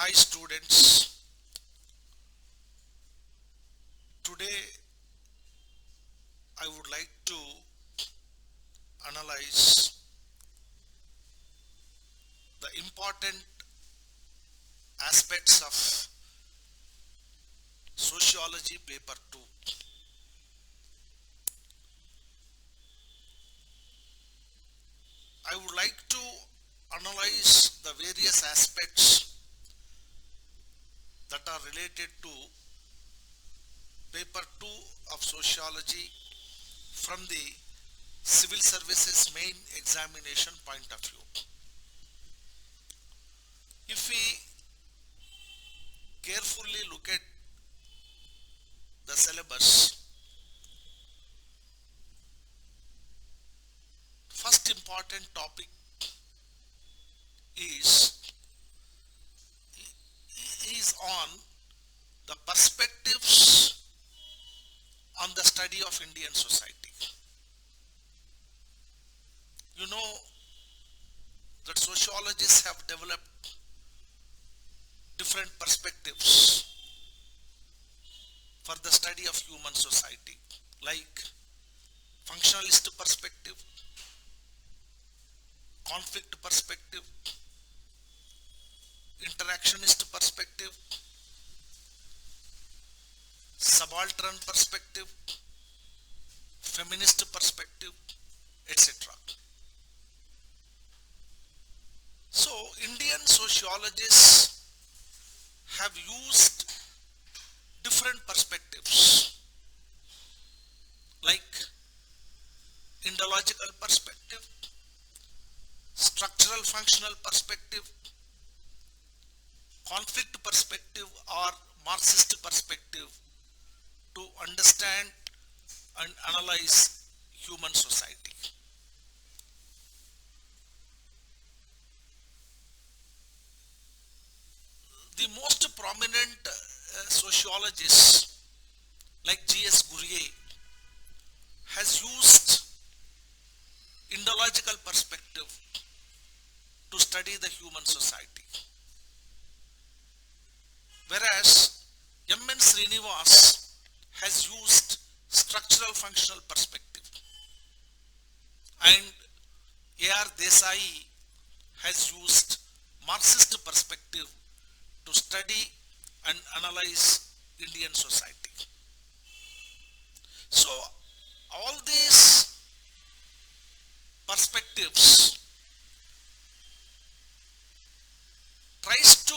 Hi students, today I would like to analyze the important aspects of Sociology paper 2. I would like to analyze the various aspects that are related to paper 2 of Sociology from the civil services main examination point of view. If we carefully look at the syllabus, first important topic is on the perspectives on the study of Indian society. You know that sociologists have developed different perspectives for the study of human society, like functionalist perspective, conflict perspective, interactionist perspective, subaltern perspective, feminist perspective, etc. So Indian sociologists have used different perspectives like ideological perspective, structural functional perspective, conflict perspective or Marxist perspective to understand and analyze human society. The most prominent sociologists like G.S. Gurye has used ideological perspective to study the human society, whereas M.N. Srinivas has used structural functional perspective and A.R. Desai has used Marxist perspective to study and analyze Indian society. So all these perspectives tries to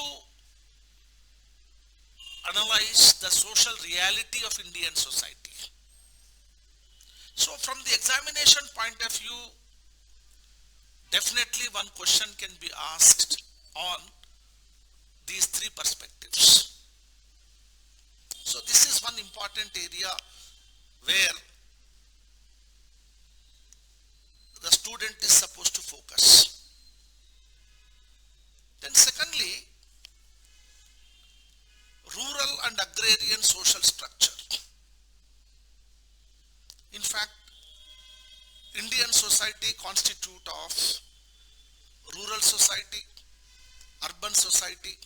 analyze the social reality of Indian society. So from the examination point of view, definitely one question can be asked on these three perspectives. So this is one important area where the student is supposed to focus. Then secondly, rural and agrarian social structure. In fact, Indian society constitute of rural society, urban society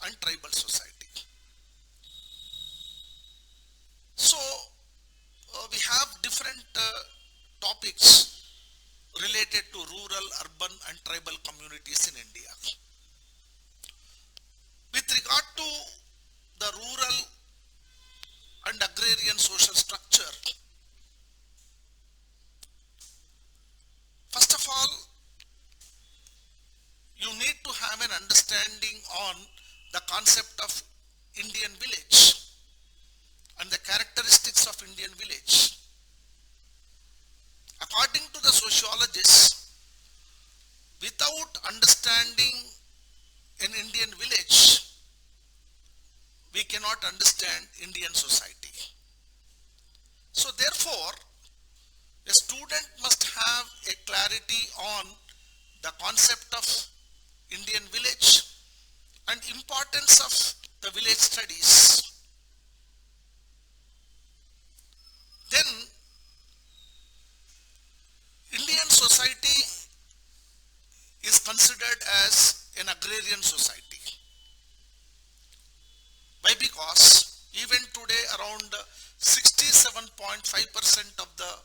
and tribal society. So we have different topics related to rural, urban and tribal communities in India. With regard to the rural and agrarian social structure, first of all, you need to have an understanding on the concept of Indian village and the characteristics of Indian village. According to the sociologists, without understanding an Indian village, we cannot understand Indian society. So therefore, a student must have a clarity on the concept of Indian village and importance of the village studies. Then Indian society is considered as an agrarian society. Why? Because even today around 67.5% of the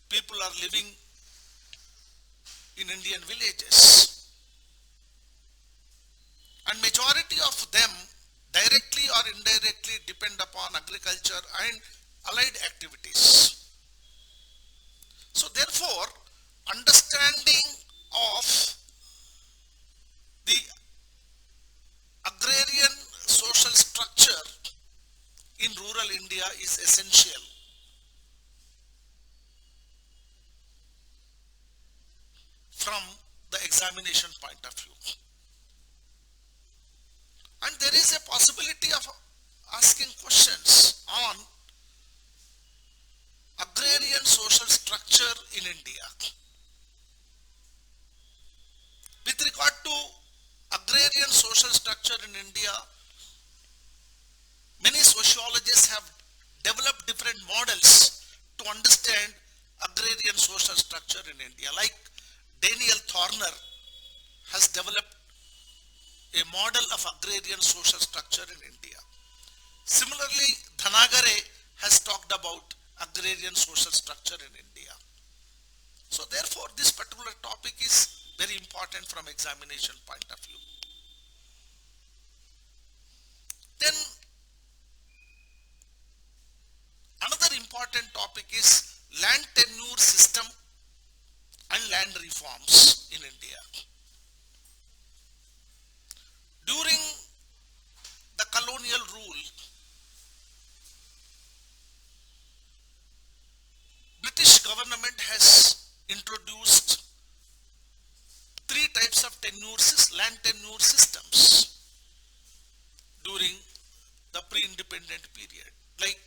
people are living in Indian villages, and majority of them directly or indirectly depend upon agriculture and allied activities. So therefore, understanding of the agrarian social structure in rural India is essential. From the examination point of view. And there is a possibility of asking questions on agrarian social structure in India. With regard to agrarian social structure in India, many sociologists have developed different models to understand agrarian social structure in India. Like Daniel Thorner has developed a model of agrarian social structure in India. Similarly, Dhanagare has talked about agrarian social structure in India. So therefore, this particular topic is very important from examination point of view. Then another important topic is land tenure system and land reforms in India. During the colonial rule, British government has introduced three types of land tenure systems during the pre-independent period, like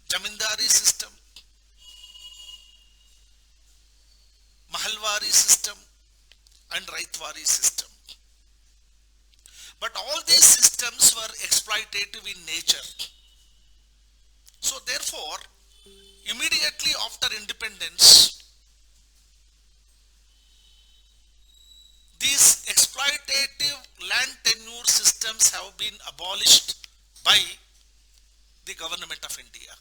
Jamindari system, Mahalwari system, and Raitwari system. But all these systems were exploitative in nature. So therefore, immediately after independence, these exploitative land tenure systems have been abolished by the government of India.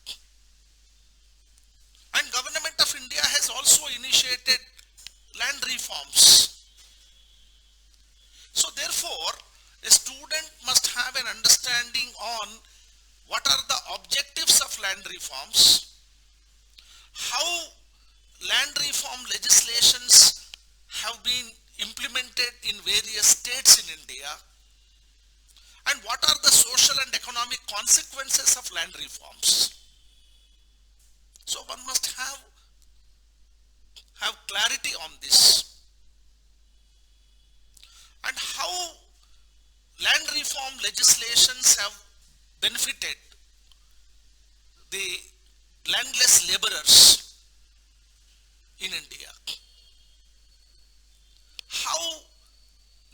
And government of India has also initiated land reforms. So therefore, a student must have an understanding on what are the objectives of land reforms, how land reform legislations have been implemented in various states in India, and what are the social and economic consequences of land reforms. So one must have clarity on this. And how land reform legislations have benefited the landless laborers in India. How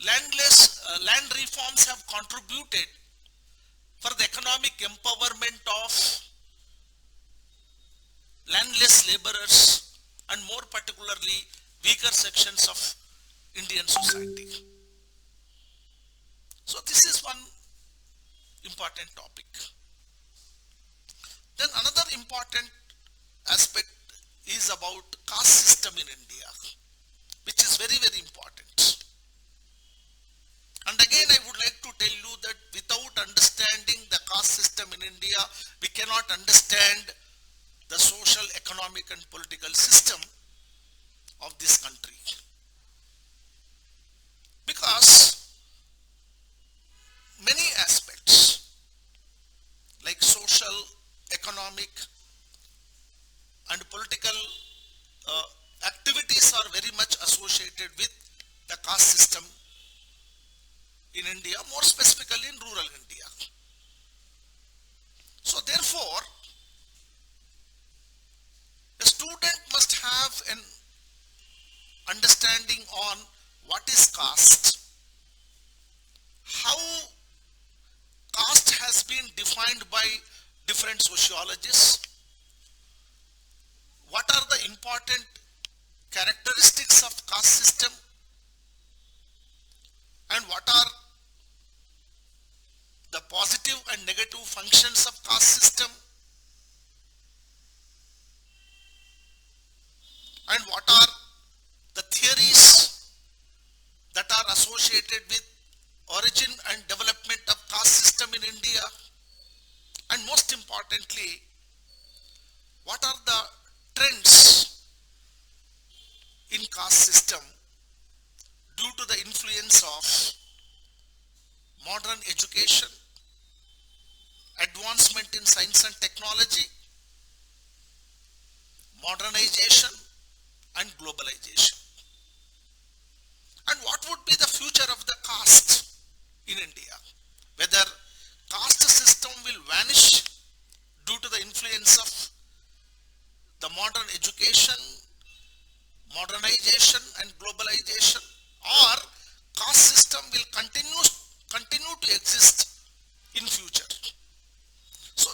land reforms have contributed for the economic empowerment of landless laborers and more particularly weaker sections of Indian society. So this is one important topic. Then another important aspect is about caste system in India, which is very, very important. And again, I would like to tell you that without understanding the caste system in India, we cannot understand the social, economic and political system of this country. Because many aspects like social, economic and political activities are very much associated with the caste system in India, more specifically in rural India. So therefore, a student must have an understanding on what is caste, how caste has been defined by different sociologists, what are the important characteristics of caste system, and what are the positive and negative functions of caste system, and what are the theories that are associated with origin and development of caste system in India, and most importantly, what are the trends in caste system due to the influence of modern education, advancement in science and technology, modernization and globalization. And what would be the future of the caste in India? Whether caste system will vanish due to the influence of the modern education, modernization and globalization, or caste system will continue to exist in future. So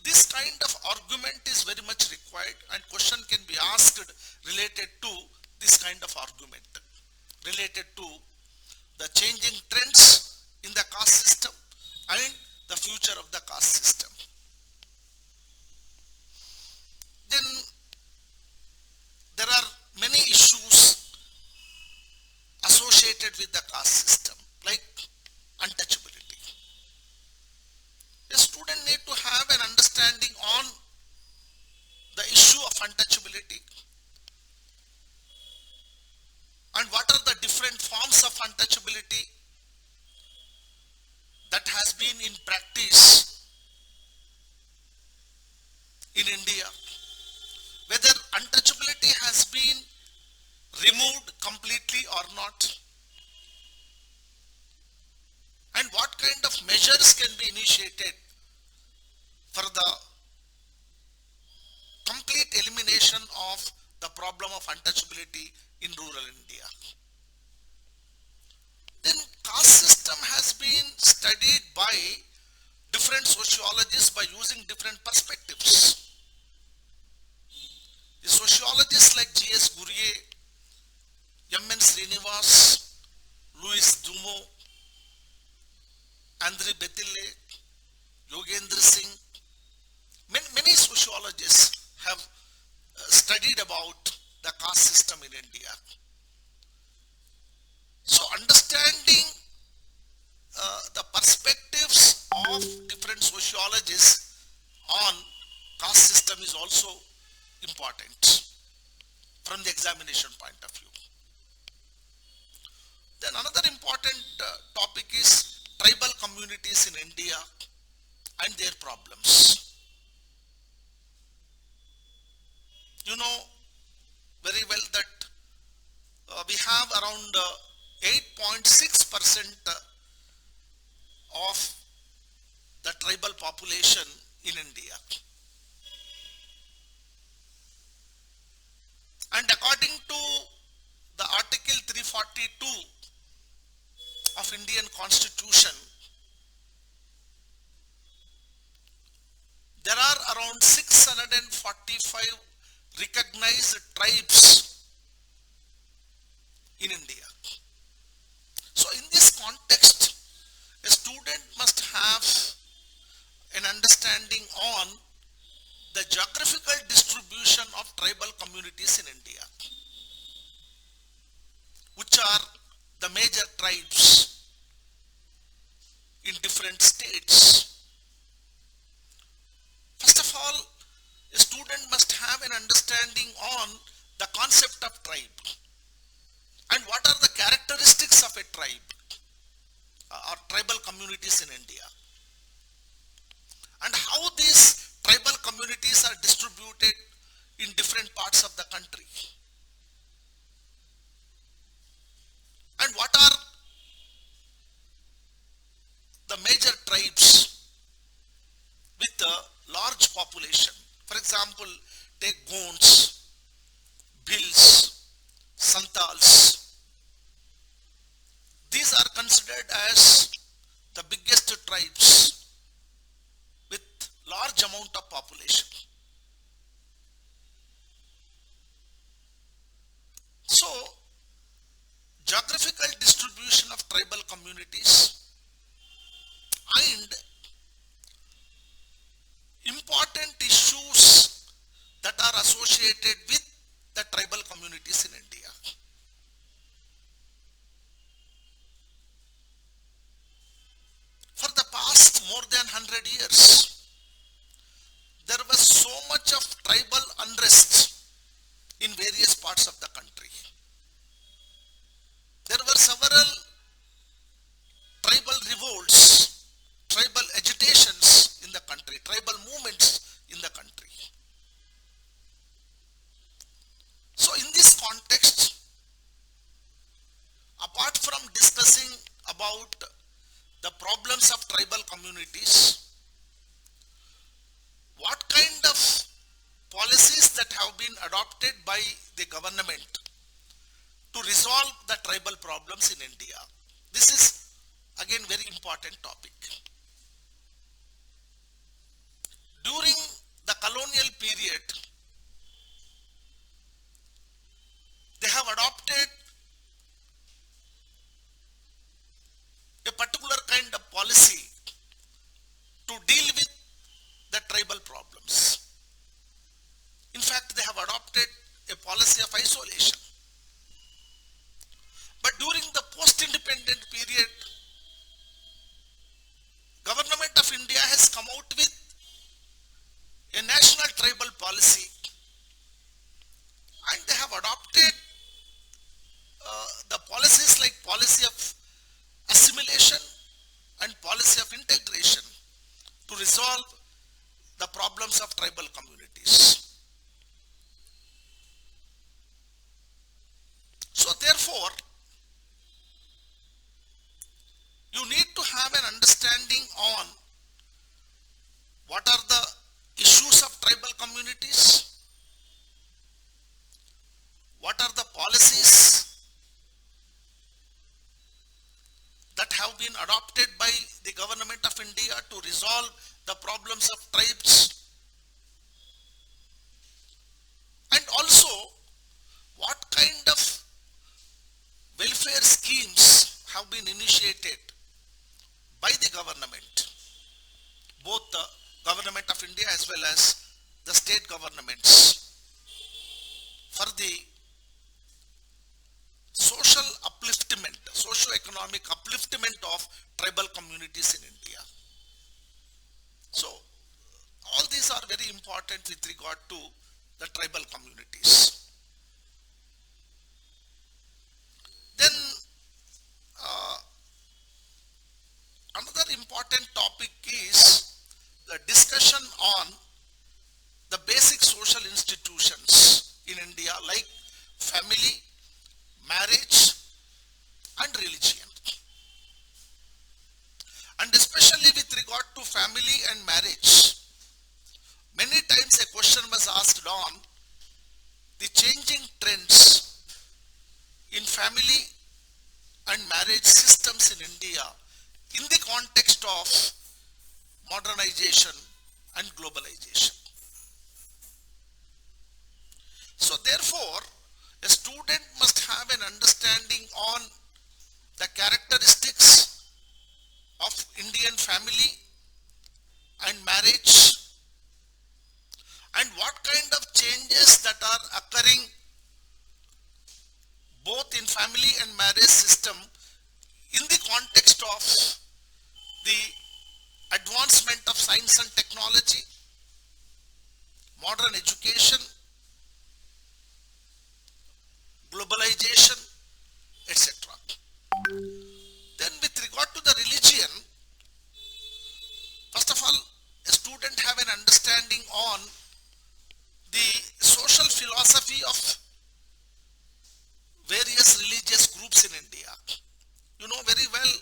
this kind of argument is very much required, and question can be asked related to this kind of argument, related to the changing trends in the caste system and the future of the caste system. Then there are many issues associated with the caste system, like untouchability. A student need to have an understanding on the issue of untouchability and what are the different forms of untouchability that has been in practice in India, whether untouchability has been removed completely or not, and what kind of measures can be initiated for the complete elimination of the problem of untouchability in rural India. Then caste system has been studied by different sociologists by using different perspectives. The sociologists like G.S. Gurye, M.N. Srinivas, Louis Dumo, Andre Betile, Yogendra Singh, many sociologists have studied about the caste system in India. So understanding the perspectives of different sociologists on caste system is also important from the examination point of view. Then another important topic is tribal communities in India and their problems. You know very well that we have around 8.6% of the tribal population in India. And according to the Article 342 of Indian Constitution, there are around 645 recognized tribes in India. So in this context, a student must have an understanding on the geographical distribution of tribal communities in India, which are the major tribes in different states. First of all, a student must have an understanding on the concept of tribe and what are the characteristics of a tribe or tribal communities in India, and how these tribal communities are distributed in different parts of the country, and what are the major tribes with a large population. For example, take Gonds, Bhils, Santals. These are considered as the biggest tribes with large amount of population. So, geographical distribution of tribal communities and important issues that are associated with the tribal communities in India. For the past more than 100 years, there was so much of tribal unrest in various parts of the country. There were several tribal revolts, tribal agitations in the country, tribal movements in the country. So in this context, apart from discussing about the problems of tribal communities, what kind of policies that have been adopted by the government to resolve the tribal problems in India? This is again very important topic. During the colonial period, they have adopted a particular kind of policy to deal with the tribal problems. In fact, they have adopted a policy of isolation. But during the post-independent period, Government of India has come out with a national tribal policy, and they have adopted the policies like policy of assimilation and policy of integration to resolve the problems of tribal communities. So therefore, you need to have an understanding on what are the issues of tribal communities, what are the policies that have been adopted by the Government of India to resolve the problems of tribes, and also what kind of welfare schemes have been initiated by the government, both the Government of India as well as the state governments, for the social upliftment, socio-economic upliftment of tribal communities in India. So, all these are very important with regard to the tribal communities. Then, another important topic is the discussion on the basic social institutions in India like family, marriage and religion. And especially with regard to family and marriage, many times a question was asked on the changing trends in family and marriage systems in India in the context of modernization and globalization. So therefore, a student must have an understanding on the characteristics of Indian family and marriage and what kind of changes that are occurring both in family and marriage system in the context of the advancement of science and technology, modern education, globalization, etc. Then with regard to the religion, first of all, a student have an understanding on the social philosophy of various religious groups in India. You know very well,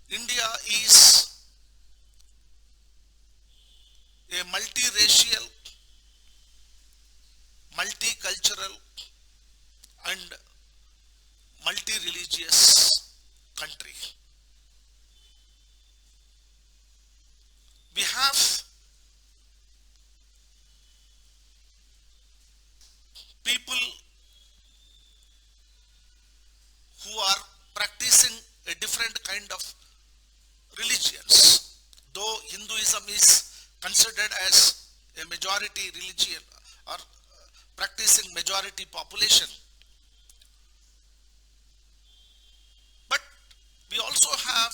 India is a multiracial, multicultural and multi-religious country. We have people who are practicing a different different kind of religions. Though Hinduism is considered as a majority religion or practicing majority population, but we also have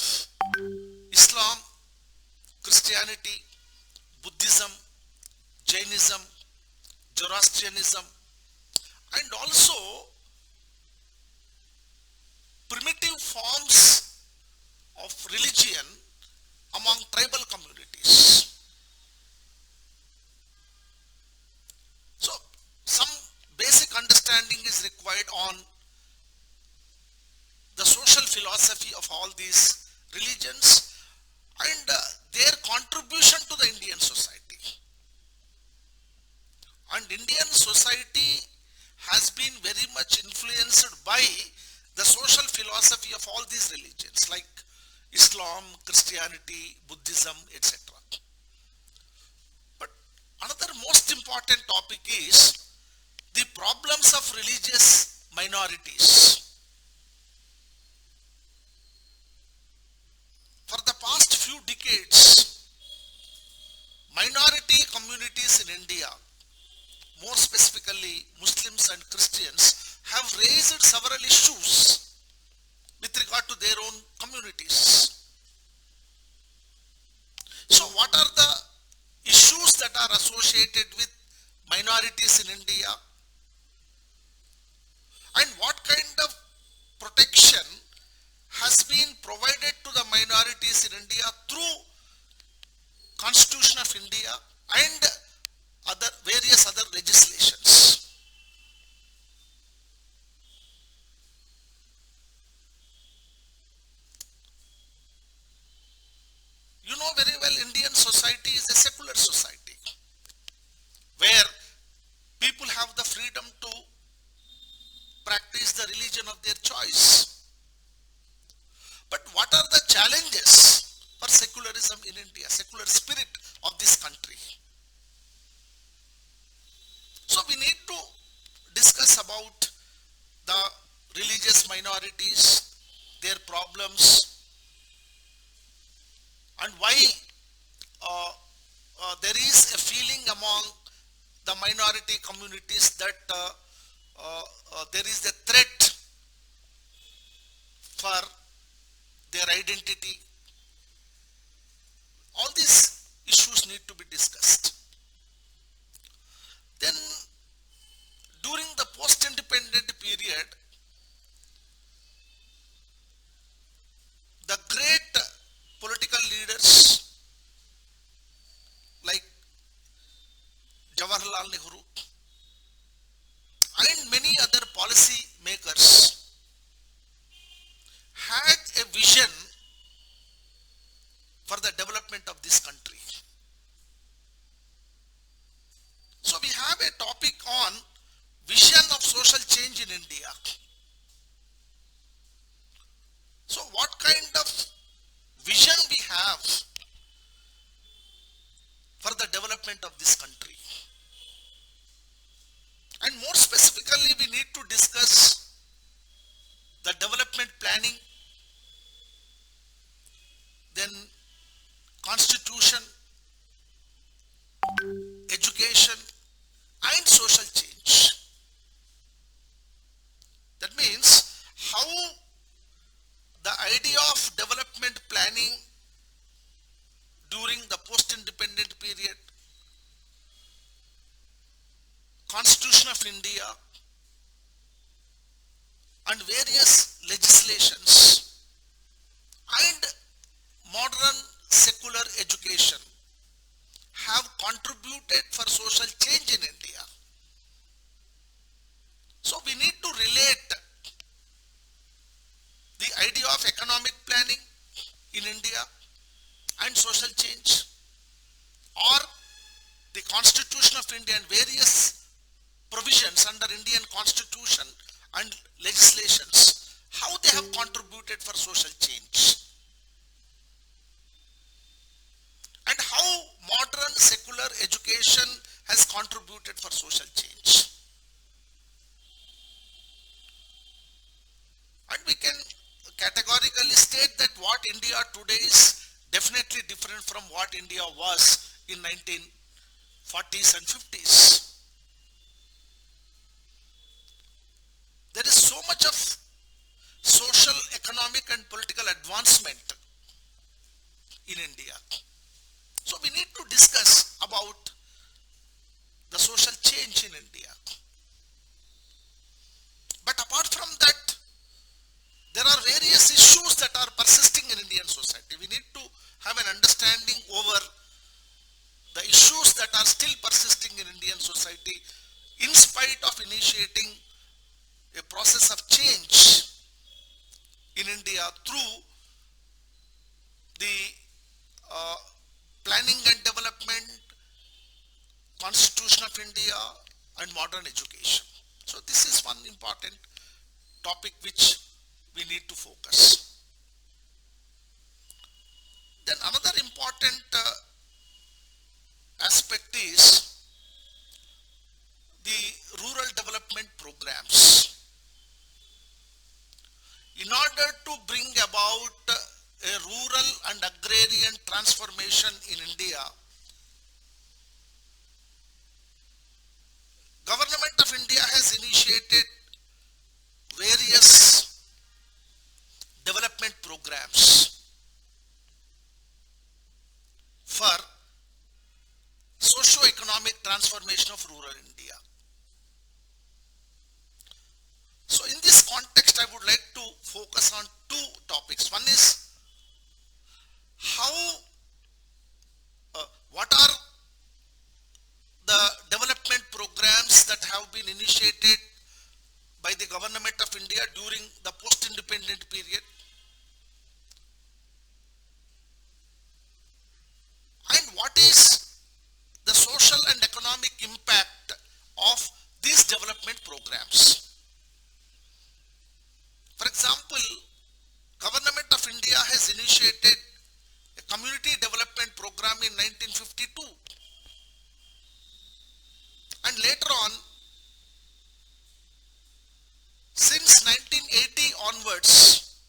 Islam, Christianity, Buddhism, Jainism, Zoroastrianism, and also primitive forms of religion among tribal communities. So some basic understanding is required on the social philosophy of all these religions and their contribution to the Indian society. And Indian society has been very much influenced by the social philosophy of all these religions like Islam, Christianity, Buddhism, etc. But another most important topic is the problems of religious minorities. For the past few decades, minority communities in India, more specifically Muslims and Christians, have raised several issues with regard to their own communities. So what are the issues that are associated with minorities in India, and what kind of protection has been provided to the minorities in India through Constitution of India and various other legislations. You know very well, Indian society is a secular society where people have the freedom to practice the religion of their choice. But what are the challenges for secularism in India, secular spirit of this country? So we need to discuss about the religious minorities, their problems, and why there is a feeling among the minority communities that there is a threat for their identity. All these issues need to be discussed. Then during the post-independent period, the great political leaders like Jawaharlal Nehru and many other policy makers had a vision for the development of this country. So we have a topic on vision of social change in India. So what kind of vision we have for the development of this country? And more specifically, we need to discuss the development planning, then constitution, education, and social change. That means how the idea of development planning during the post-independent period, Constitution of India, and various legislations and modern secular education have contributed for social change in India. So we need to relate the idea of economic planning in India and social change, or the Constitution of India and various provisions under Indian Constitution and legislations, how they have contributed for social change, and how modern secular education has contributed for social change. And we can categorically state that India today is definitely different from what India was in 1940s and 50s. There is so much of social, economic and political advancement in India. So we need to discuss about the social change in India. But apart from that, there are various issues that are persisting in Indian society. We need to have an understanding over the issues that are still persisting in Indian society in spite of initiating a process of change in India through the planning and development, Constitution of India and modern education. So this is one important topic which we need to focus. Then another important aspect is the rural development programs. In order to bring about a rural and agrarian transformation in India, Government of India has initiated various development programs for socio-economic transformation of rural India. So in this context, I would like to focus on two topics. One is what are the development programs that have been initiated by the Government of India during the post-independent period, and what is the social and economic impact of these development programs. For example, Government of India has initiated a community development program in 1952, and later on, since 1980 onwards,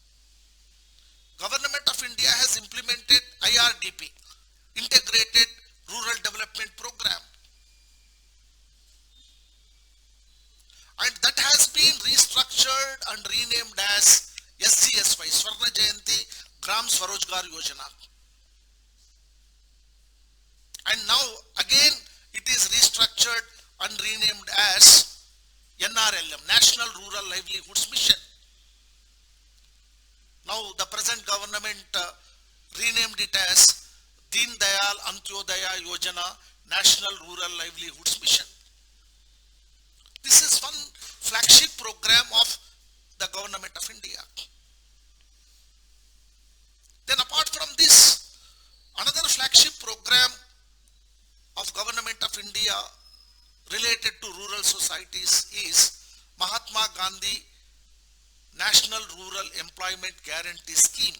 Government of India has implemented IRDP, Integrated Rural Development Program, and that has been restructured and renamed as SGSY, Swarna Jayanti Gram Swarojgar Yojana. And now again it is restructured and renamed as NRLM, National Rural Livelihoods Mission. Now the present government renamed it as Deen Dayal Antyodaya Yojana, National Rural Livelihoods Mission. This is one flagship program of the Government of India. Then apart from this, another flagship program of Government of India related to rural societies is Mahatma Gandhi National Rural Employment Guarantee Scheme,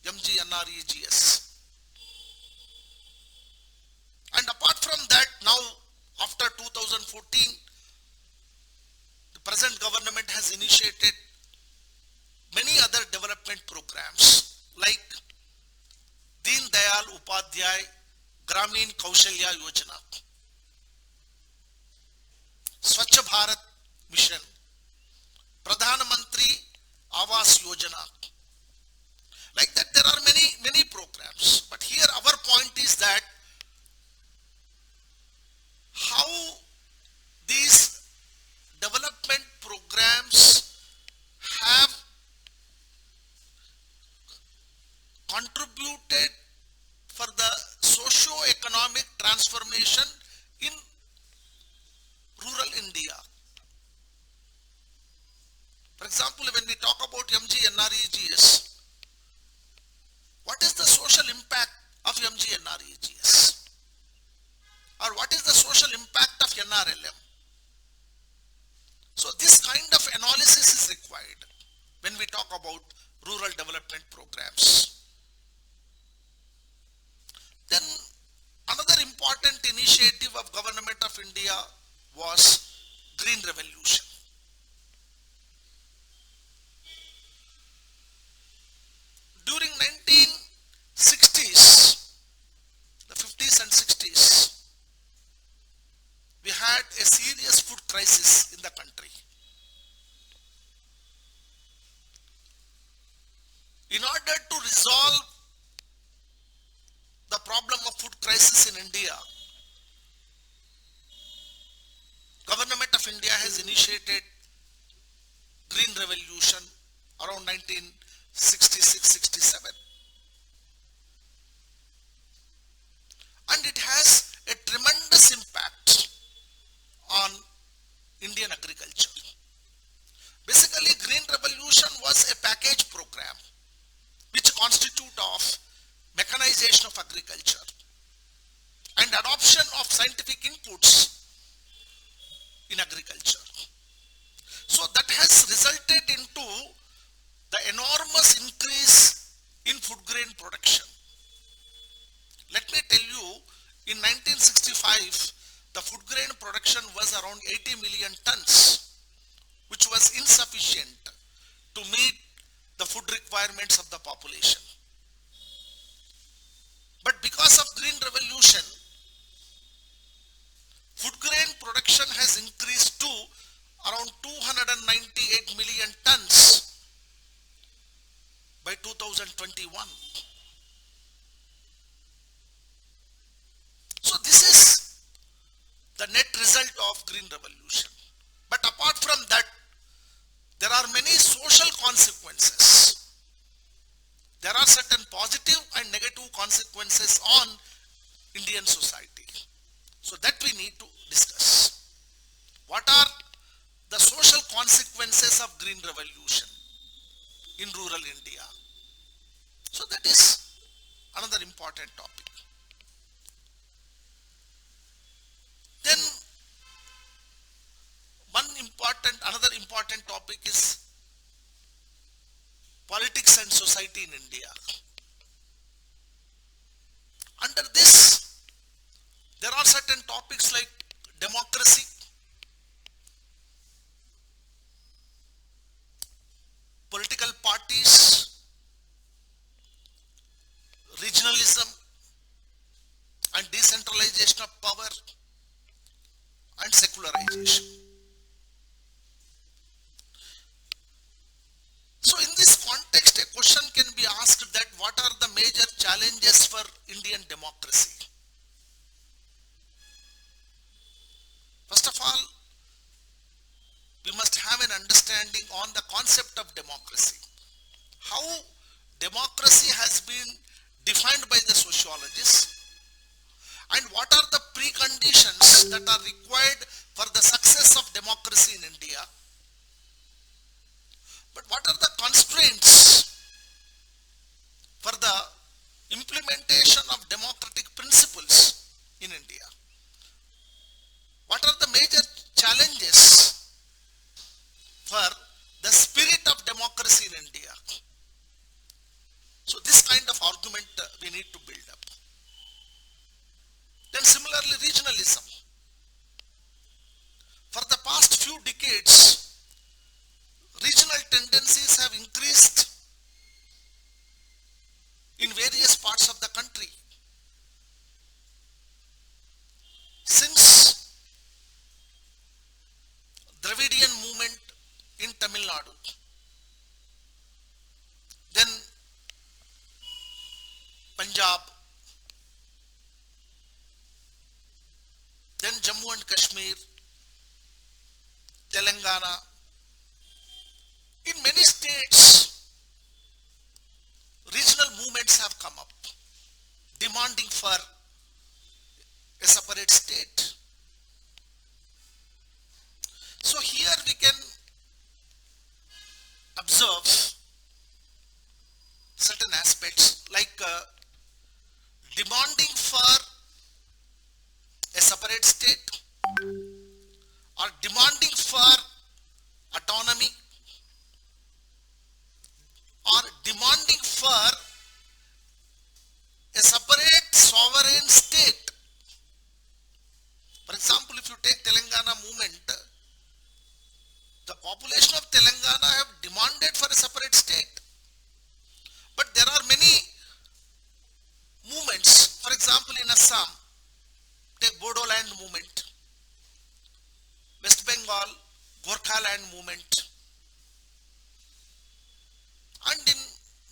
MGNREGS. And apart from that, now after 2014, the present government has initiated many other development programs like Deen Dayal Upadhyay Gramin Kaushalya Yojana, Swachh Bharat Mission, Pradhan Mantri Awas Yojana. Like that, there are many programs. But here our point is that how these development programs have contributed for the socio-economic transformation in rural India. For example, when we talk about MGNREGS, what is the social impact of MGNREGS? Or what is the social impact of NRLM? So this kind of analysis is required when we talk about rural development programs. Then another important initiative of Government of India was Green Revolution. During 19 50s and 60s, we had a serious food crisis in the country. In order to resolve the problem of food crisis in India, Government of India has initiated Green Revolution around 1966-67. And it has a tremendous impact on Indian agriculture. Basically, Green Revolution was a package program which constitute of mechanization of agriculture and adoption of scientific inputs in agriculture. So that has resulted into the enormous increase in food grain production. Let me tell you, in 1965, the food grain production was around 80 million tons, which was insufficient to meet the food requirements of the population. But because of Green Revolution, food grain production has increased to around 298 million tons by 2021. So this is the net result of Green Revolution. But apart from that, there are many social consequences. There are certain positive and negative consequences on Indian society. So that we need to discuss. What are the social consequences of Green Revolution in rural India? So that is another important topic. Then another important topic is politics and society in India. Under this, there are certain topics like democracy, political parties, regionalism and decentralization of power, and secularization. So in this context, a question can be asked that what are the major challenges for Indian democracy? First of all, we must have an understanding on the concept of democracy. How democracy has been defined by the sociologists, and what are the preconditions that are required for the success of democracy in India. But what are the constraints for the implementation of democratic principles in India? What are the major challenges for the spirit of democracy in India? So this kind of argument we need to build up. Then similarly, regionalism. For the past few decades, regional tendencies have increased in various parts of the country. Since Dravidian movement in Tamil Nadu, then Punjab, then Jammu and Kashmir, Telangana. In many states, regional movements have come up, demanding for a separate state. So here we can observe certain aspects like demanding for a separate state or demanding for autonomy or demanding for a separate sovereign state. For example, if you take Telangana movement, the population of Telangana have demanded for a separate state. But there are many movements, for example in Assam, take Bodoland movement, West Bengal, Gorkhaland movement, and in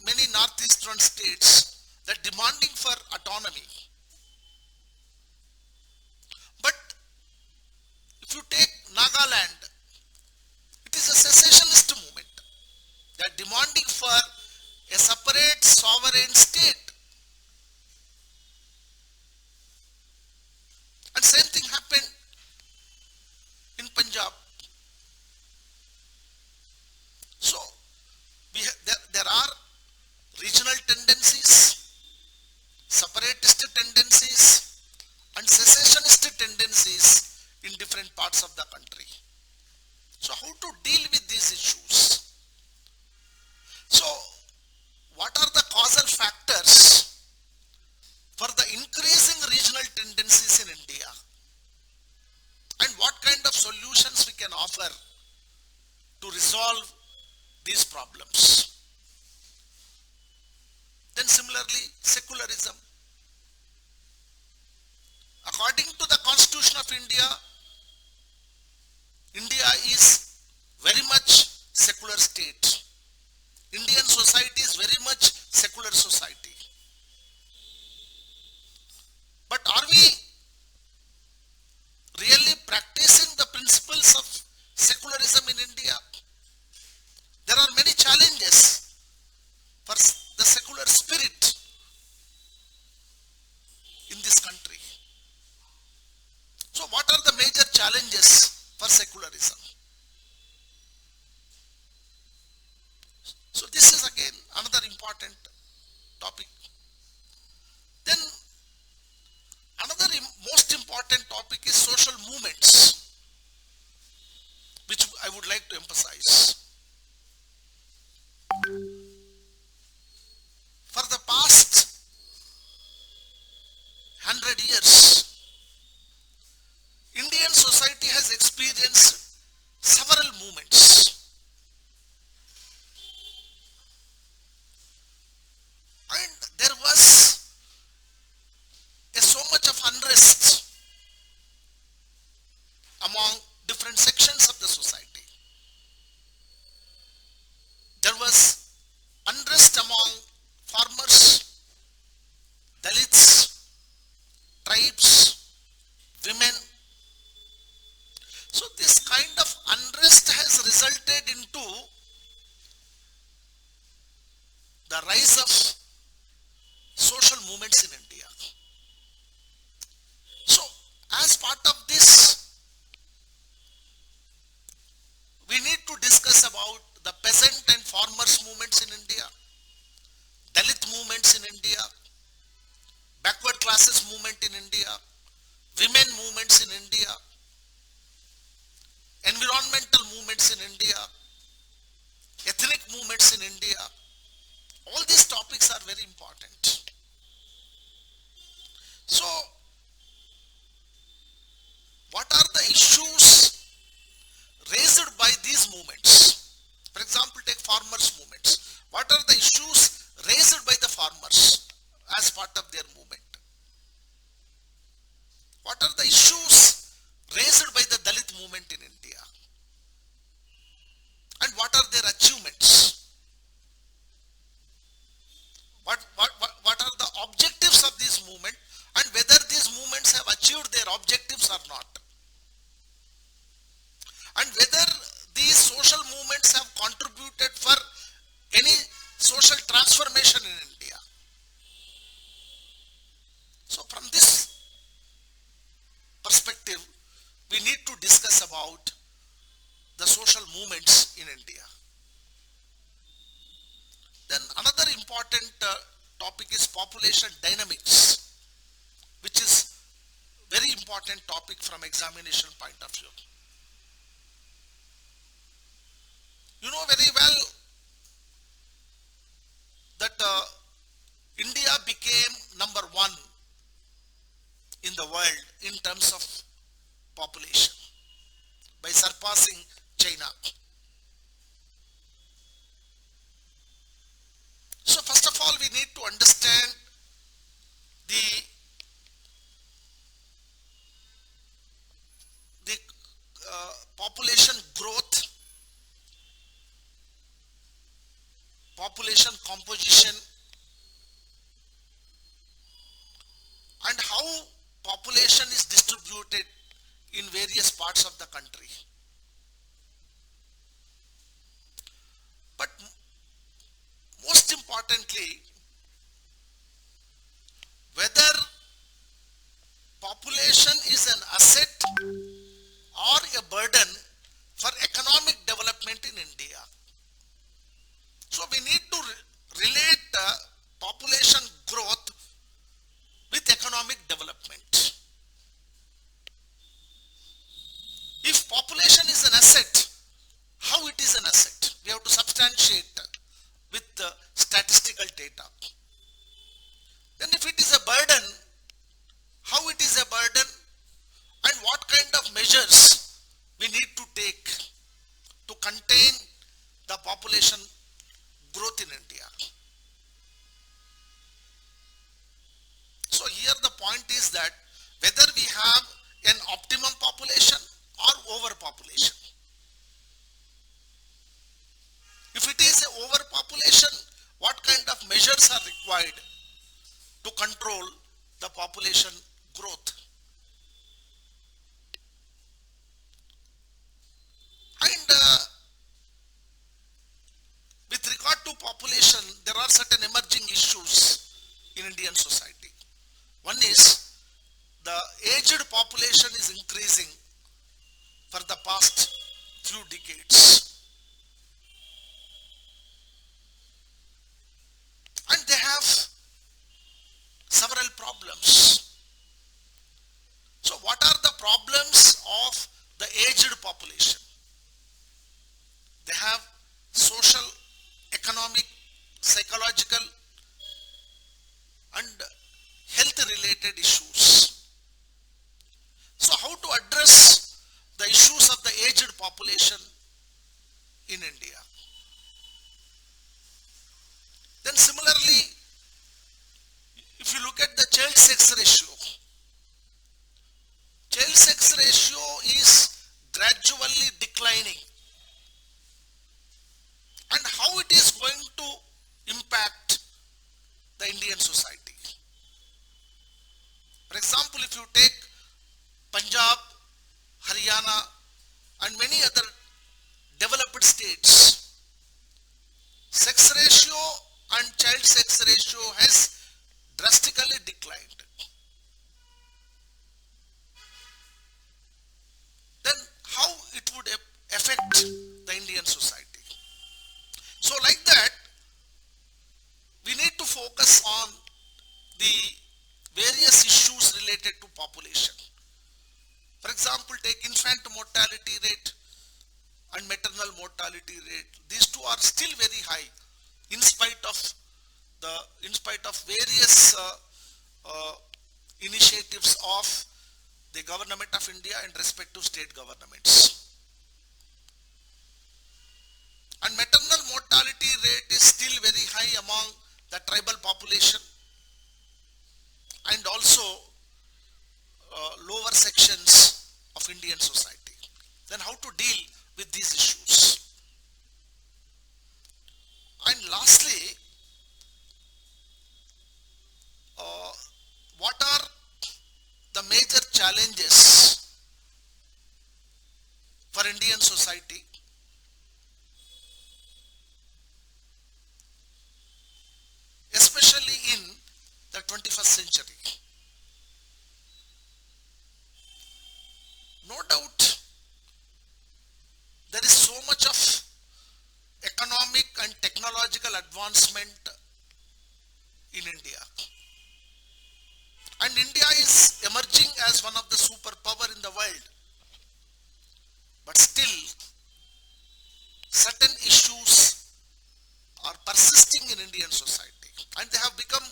many northeastern states that demanding for autonomy. But if you take Nagaland, it is a secessionist movement that demanding for a separate sovereign state. And same thing happened in Punjab. So there are regional tendencies, separatist tendencies, and secessionist tendencies in different parts of the country. So how to deal with these issues? So what are the causal factors for the increasing regional tendencies in India? And what kind of solutions we can offer to resolve these problems? Then similarly, secularism. According to the Constitution of India, India is very much secular state. Indian society is very much secular society. But are we really practicing the principles of secularism in India? There are many challenges for the secular spirit in this country. So what are the major challenges for secularism? So this is again another important topic. Then another most important topic is social movements, which I would like to emphasize. For the past 100 years, Indian society has experienced several movements. And there was so much of unrest among different sections of the society. There was unrest among farmers, Dalits, tribes, women. So this kind of unrest has resulted into the rise of social movements in India. So as part of this, we need to discuss about the peasant and farmers movements in India, Dalit movements in India, backward classes movement in India, women movements in India, environmental movements in India, ethnic movements in India. All these topics are very important. So, what are the issues raised by these movements? For example, take farmers' movements. What are the issues raised by the farmers as part of their movement? What are the issues raised by the Dalit movement in India? And what are their achievements? What are the objectives of this movement, and whether these movements have achieved their objectives or not? And whether these social movements have contributed for any social transformation in India. So from this perspective, we need to discuss about the social movements in India. Then another important topic is population dynamics, which is very important topic from examination point of view. You know very well that India became number 1 in the world in terms of population by surpassing China. So first of all, we need to understand the population composition and how population is distributed in various parts of the country. But most importantly, whether population is an asset or a burden for economic development in India. So we need to relate population growth with economic development. If population is an asset, how it is an asset? We have to substantiate with statistical data. Then if it is a burden, how it is a burden and what kind of measures we need to take to contain the population growth in India. So here the point is that whether we have an optimum population or overpopulation. If it is an overpopulation, what kind of measures are required to control the population growth? And with regard to population, there are certain emerging issues in Indian society. One is the aged population is increasing for the past few decades. And they have several problems. So what are the problems of the aged population? They have social, economic, psychological and health related issues. So how to address the issues of the aged population in India? Then similarly, if you look at the child sex ratio is gradually declining. And how it is going to impact the Indian society? For example, if you take Punjab, Haryana and many other developed states, sex ratio and child sex ratio has drastically declined. Then how it would affect the Indian society? So like that, we need to focus on the various issues related to population. For example, take infant mortality rate and maternal mortality rate. These two are still very high in spite of various initiatives of the government of India and respective state governments. And maternal mortality rate is still very high among the tribal population and also lower sections of Indian society. Then how to deal with these issues? And lastly, what are the major challenges for Indian society? Especially in the 21st century. No doubt, there is so much of economic and technological advancement in India. And India is emerging as one of the superpower in the world. But still, certain issues are persisting in Indian society. And they have become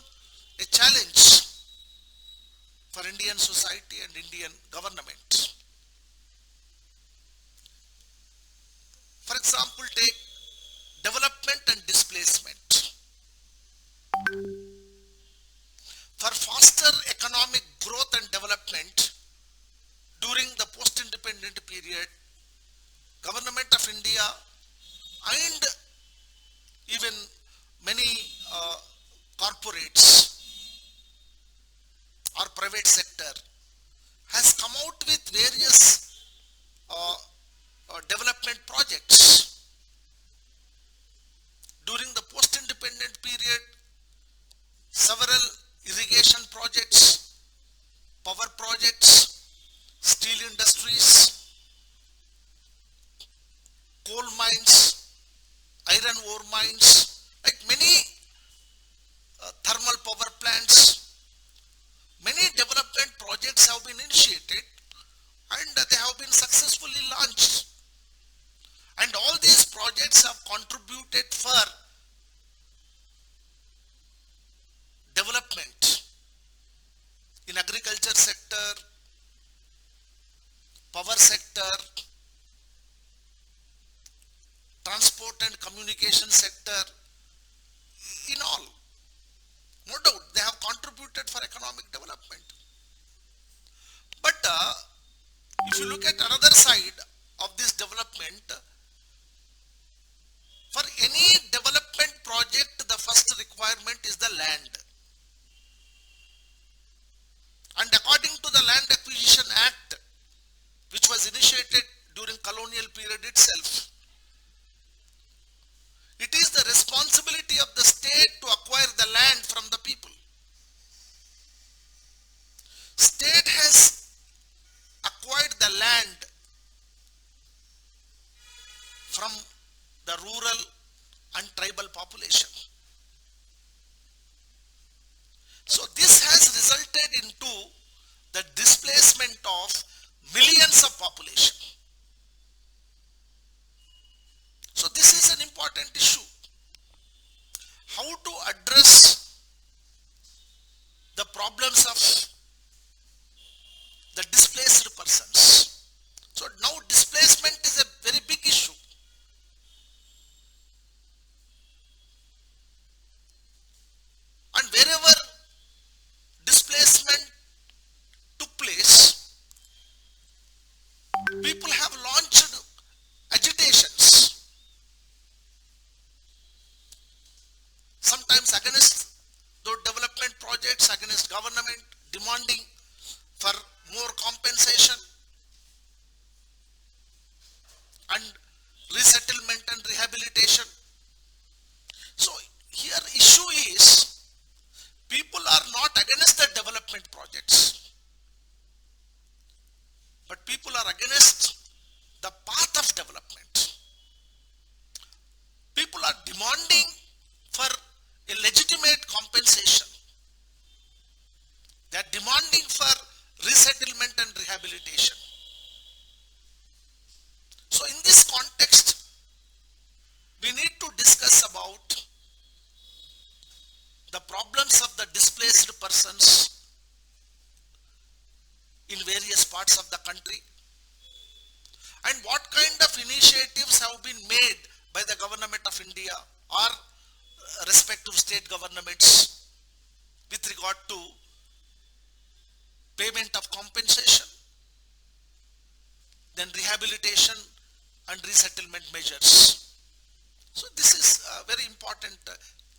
a challenge for Indian society and Indian government. For example, take development and displacement. For faster economic growth and development during the post-independent period, Government of India and even many corporates or private sector has come out with various development projects. During the post-independent period, several irrigation projects, power projects, steel industries, coal mines, iron ore mines, like many thermal power plants, many development projects have been initiated and they have been successfully launched. And all these projects have contributed for development in agriculture sector, power sector, transport and communication sector, in all. No doubt, they have contributed for economic development. But if you look at another side of this development, for any development project, the first requirement is the land. And according to the Land Acquisition Act, which was initiated during colonial period itself, it is the responsibility of the state to acquire the land from the people. State has acquired the land from the rural and tribal population. So this has resulted into the displacement of millions of population. So this is an important issue. How to address the problems of the displaced persons. So now displacement is a very big issue. And wherever displacement took place, people have launched agitations, sometimes against those development projects, against government, demanding for more compensation and resettlement and rehabilitation. So here issue is, people are not against the development projects, but people are against the path of development. People are demanding for a legitimate compensation. They are demanding for resettlement and rehabilitation. So in this context, we need to discuss about the problems of the displaced persons in various parts of the country, and what kind of initiatives have been made by the government of India or respective state governments with regard to payment of compensation, then rehabilitation and resettlement measures. So this is a very important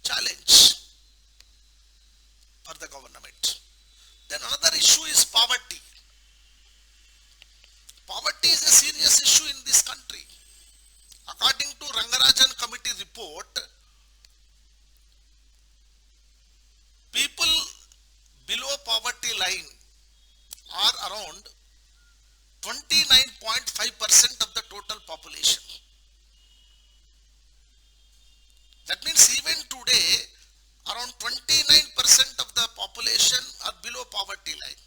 challenge for the government. Then another issue is poverty. Poverty is a serious issue in this country. According to Rangarajan Committee report, people below poverty line are around 29.5% of the total population. That means even today, around 29% of the population are below poverty line.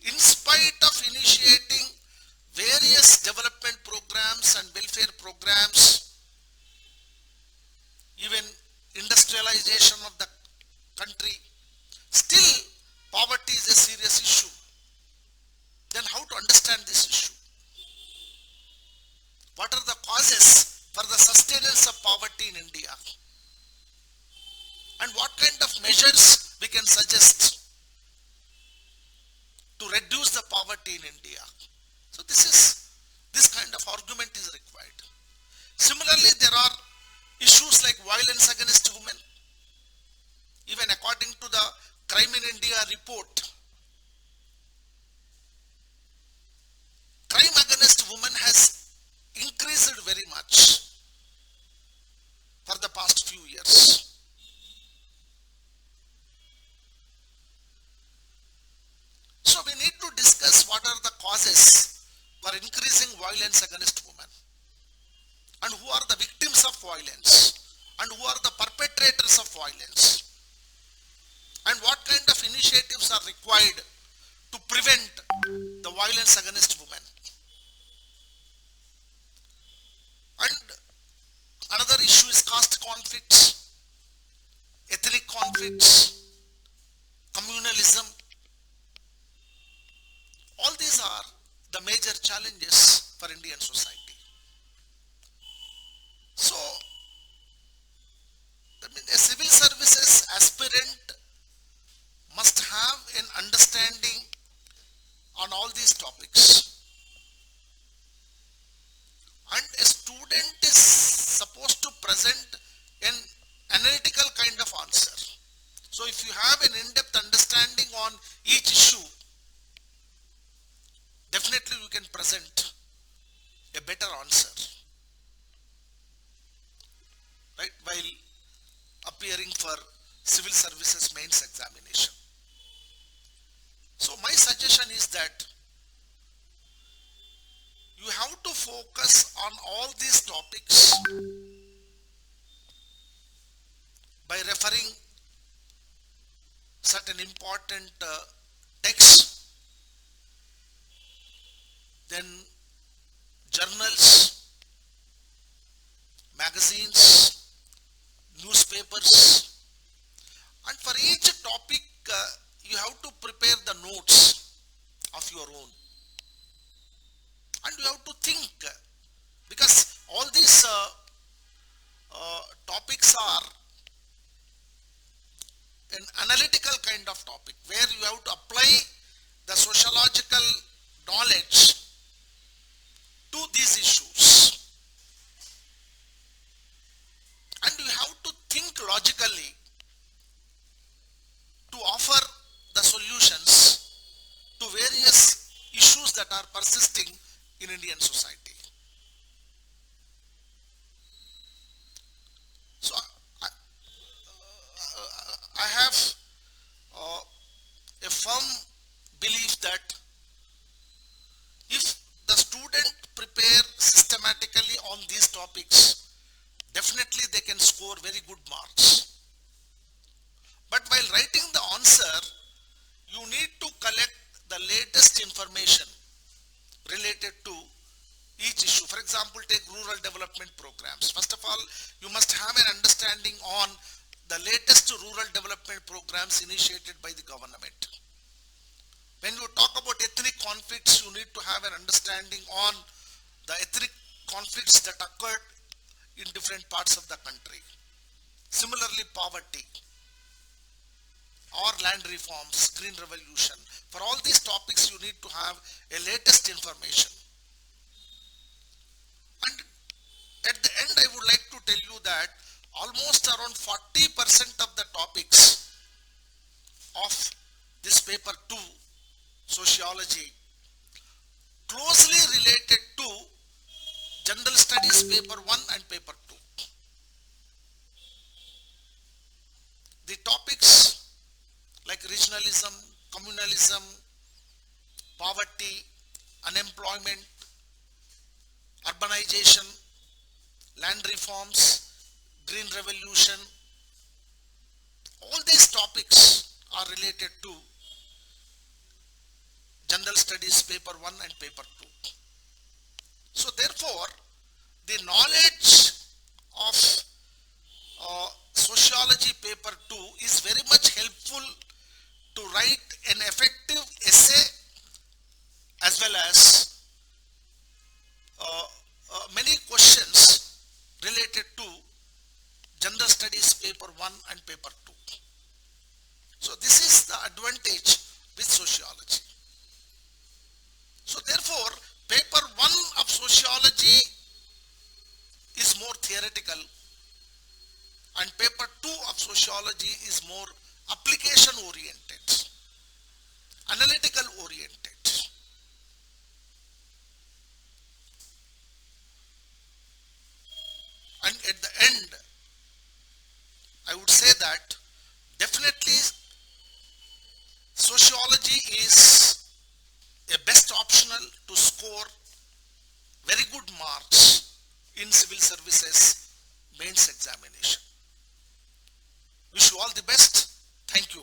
In spite of initiating various development programs and welfare programs, even industrialization of the country, still poverty is a serious issue. Then how to understand this issue? What are the causes for the sustenance of poverty in India? And what kind of measures we can suggest to reduce the poverty in India? So this kind of argument is required. Similarly, there are Issues like violence against women, even according to the Crime in India report, crime against women has increased very much for the past few years. So we need to discuss what are the causes for increasing violence against women, and who are the victims of violence, and who are the perpetrators of violence, and what kind of initiatives are required to prevent the violence against women. And another issue is caste conflicts, ethnic conflicts, communalism. All these are the major challenges for Indian society. So, I mean, a civil services aspirant must have an understanding on all these topics. And a student is supposed to present an analytical kind of answer. So if you have an in-depth understanding on each issue, definitely you can present a better answer, right, while appearing for civil services mains examination. So my suggestion is that you have to focus on all these topics by referring certain important texts, then journals, magazines, newspapers, and for each topic you have to prepare the notes of your own, and you have to think, because all these topics are an analytical kind of topic where you have to apply the sociological knowledge to these issues, and you have to think logically to offer the solutions to various issues that are persisting in Indian society. So I have a firm belief that if the student prepare systematically on these topics, definitely they can score very good marks. But while writing the answer, you need to collect the latest information related to each issue. For example, take rural development programs. First of all, you must have an understanding on the latest rural development programs initiated by the government. When you talk about ethnic conflicts, you need to have an understanding on the ethnic conflicts that occurred in different parts of the country. Similarly, poverty or land reforms, green revolution. For all these topics, you need to have a latest information. And at the end, I would like to tell you that almost around 40% of the topics of this paper 2, Sociology, closely related to General Studies paper 1 and paper 2. The topics like regionalism, communalism, poverty, unemployment, urbanization, land reforms, green revolution, all these topics are related to General Studies paper 1 and paper 2. So therefore, the knowledge of Sociology paper 2 is very much helpful to write an effective essay as well as many questions related to General Studies paper 1 and paper 2. So this is the advantage with sociology. So therefore, paper 1 of sociology is more theoretical and paper 2 of sociology is more application oriented, analytical oriented. And at the end, I would say that definitely sociology is a best optional to score very good marks in civil services mains examination. Wish you all the best. Thank you.